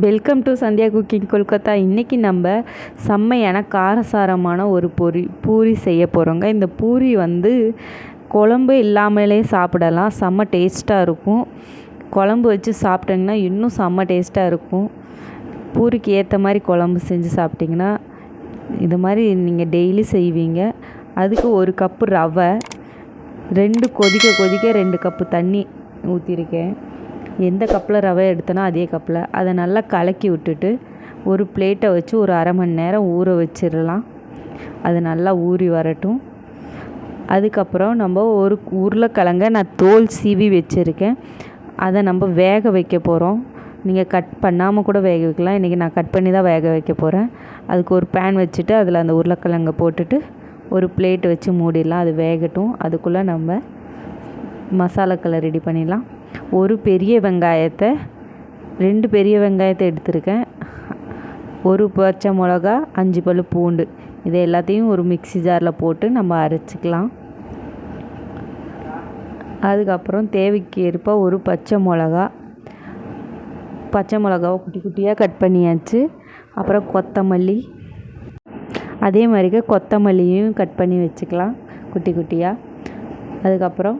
Welcome to Sandhya cooking Kolkata. இன்றைக்கி நம்ம செம்மையான காரசாரமான ஒரு பூரி செய்ய போகிறோங்க. இந்த பூரி குழம்பு இல்லாமலே சாப்பிடலாம். செம்ம டேஸ்ட்டாக இருக்கும். குழம்பு வச்சு சாப்பிட்டிங்கன்னா இன்னும் செம்ம டேஸ்ட்டாக இருக்கும். பூரிக்கு ஏற்ற மாதிரி குழம்பு செஞ்சு சாப்பிட்டிங்கன்னா இது மாதிரி நீங்கள் டெய்லி செய்வீங்க. அதுக்கு 1 கப்பு ரவை, 2 கொதிக்க 2 கப்பு தண்ணி ஊற்றிருக்கேன். எந்த கப்பில் ரவை எடுத்தனோ அதே கப்பில் அதை நல்லா கலக்கி விட்டுட்டு ஒரு பிளேட்டை வச்சு ஒரு அரை மணி நேரம் ஊற வச்சிடலாம். அது நல்லா ஊறி வரட்டும். அதுக்கப்புறம் நம்ம ஒரு உருளைக்கிழங்க நான் தோல் சீவி வச்சுருக்கேன். அதை நம்ம வேக வைக்க போகிறோம். நீங்கள் கட் பண்ணாமல் கூட வேக வைக்கலாம். இன்றைக்கி நான் கட் பண்ணி தான் வேக வைக்க போகிறேன். அதுக்கு ஒரு பேன் வச்சுட்டு அதில் அந்த உருளைக்கிழங்கை போட்டுட்டு ஒரு பிளேட் வச்சு மூடிடலாம். அது வேகட்டும். அதுக்குள்ளே நம்ம மசாலாக்களை ரெடி பண்ணிடலாம். ஒரு பெரிய வெங்காயத்தை 2 பெரிய வெங்காயத்தை எடுத்திருக்கேன். ஒரு பச்சை மிளகா, 5 பல் பூண்டு, இது எல்லாத்தையும் ஒரு மிக்ஸி ஜாரில் போட்டு நம்ம அரைச்சிக்கலாம். அதுக்கப்புறம் தேவைக்கு ஏற்ப ஒரு பச்சை மிளகாவை குட்டி குட்டியாக கட் பண்ணியாச்சு. அப்புறம் கொத்தமல்லி, அதே மாதிரிக்கு கொத்தமல்லியும் கட் பண்ணி வச்சுக்கலாம் குட்டி குட்டியாக. அதுக்கப்புறம்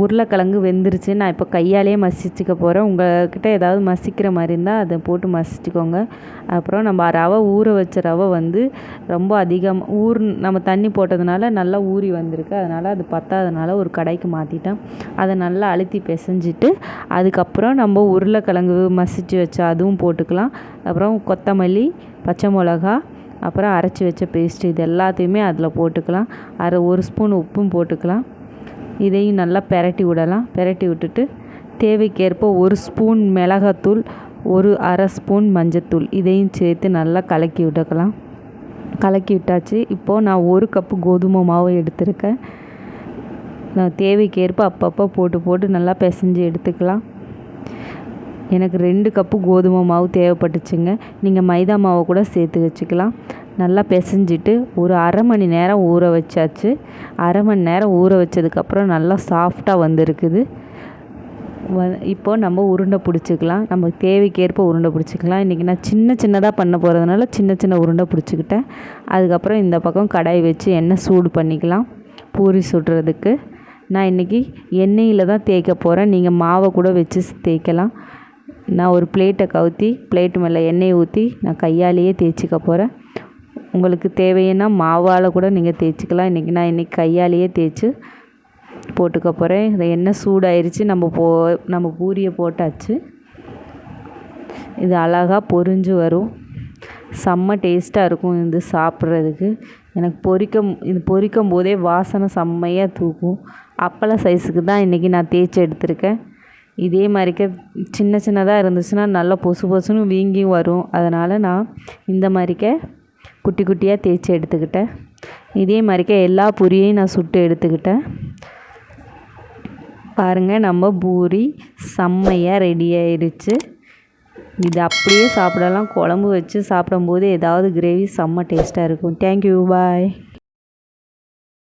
உருளைக்கிழங்கு வெந்துருச்சு. நான் இப்போ கையாலேயே மசிச்சுக்க போகிறேன். உங்கள்கிட்ட ஏதாவது மசிக்கிற மாதிரி இருந்தால் அதை போட்டு மசிச்சுக்கோங்க. அப்புறம் நம்ம ரவை ஊற வச்ச ரவை ரொம்ப நம்ம தண்ணி போட்டதுனால நல்லா ஊறி வந்திருக்கு. அதனால் அது பத்தாதனால ஒரு கடாய்க்கு மாற்றிட்டேன். அதை நல்லா அழுத்தி பிசைஞ்சிட்டு அதுக்கப்புறம் நம்ம உருளைக்கிழங்கு மசிச்சு வச்ச அதுவும் போட்டுக்கலாம். அப்புறம் கொத்தமல்லி, பச்சை மிளகா, அப்புறம் அரைச்சி வச்ச பேஸ்ட்டு இது எல்லாத்தையுமே அதில் போட்டுக்கலாம். 1 ஸ்பூன் உப்பும் போட்டுக்கலாம். இதையும் நல்லா பெரட்டி விடலாம். பெரட்டி விட்டுட்டு தேவைக்கேற்ப 1 ஸ்பூன் மிளகாத்தூள், ஒரு அரை ஸ்பூன் மஞ்சத்தூள் இதையும் சேர்த்து நல்லா கலக்கி விட்டாச்சு. இப்போது நான் 1 கப்பு கோதுமை மாவு எடுத்திருக்கேன். நான் தேவைக்கேற்ப அப்பப்போ போட்டு நல்லா பிசைஞ்சு எடுத்துக்கலாம். எனக்கு 2 கப்பு கோதுமை மாவு தேவைப்பட்டுச்சுங்க. நீங்கள் மைதா மாவை கூட சேர்த்து வச்சுக்கலாம். நல்லா பிசைஞ்சிட்டு ஒரு அரை மணி நேரம் ஊற வச்சாச்சு. அரை மணி நேரம் ஊற வச்சதுக்கப்புறம் நல்லா சாஃப்டாக வந்திருக்குது. இப்போது நம்ம உருண்டை பிடிச்சிக்கலாம். நம்ம தேவைக்கேற்ப உருண்டை பிடிச்சிக்கலாம். இன்றைக்கி நான் சின்னதாக பண்ண போகிறதுனால சின்ன உருண்டை பிடிச்சிக்கிட்டேன். அதுக்கப்புறம் இந்த பக்கம் கடாய் வச்சு எண்ணெய் சூடு பண்ணிக்கலாம் பூரி சுடுறதுக்கு. நான் இன்றைக்கி எண்ணெயில் தான் தேய்க்க போகிறேன். நீங்கள் மாவை கூட வச்சு தேய்க்கலாம். நான் ஒரு பிளேட்டை கவுத்தி பிளேட்டு மேலே எண்ணெயை ஊற்றி நான் கையாலேயே தேய்ச்சிக்க போகிறேன். உங்களுக்கு தேவைன்னா மாவால் கூட நீங்கள் தேய்ச்சிக்கலாம். நான் கையாலேயே தேய்ச்சி போட்டுக்க போகிறேன். எண்ணெய் சூடாயிருச்சு. நம்ம பூரியை போட்டாச்சு. இது அழகாக பொரிஞ்சு வரும். செம்ம டேஸ்ட்டாக இருக்கும் இது சாப்பிட்றதுக்கு. எனக்கு இது பொரிக்கும் போதே வாசனை செம்மையாக தூக்கும். அப்பள சைஸுக்கு தான் இன்றைக்கி நான் தேய்ச்சி எடுத்திருக்கேன். இதே மாதிரிக்க சின்னதாக இருந்துச்சுன்னா நல்லா பொசுன்னு வீங்கி வரும். அதனால் நான் இந்த மாதிரிக்க குட்டி குட்டியாக தேய்ச்சி எடுத்துக்கிட்டேன். இதே மாதிரிக்க எல்லா பூரியையும் நான் சுட்டு எடுத்துக்கிட்டேன். பாருங்கள், நம்ம பூரி செம்மையாக ரெடி ஆயிடுச்சு. இது அப்படியே சாப்பிடலாம். குழம்பு வச்சு சாப்பிடும்போது ஏதாவது கிரேவி செம்ம டேஸ்ட்டாக இருக்கும். தேங்க்யூ, பாய்.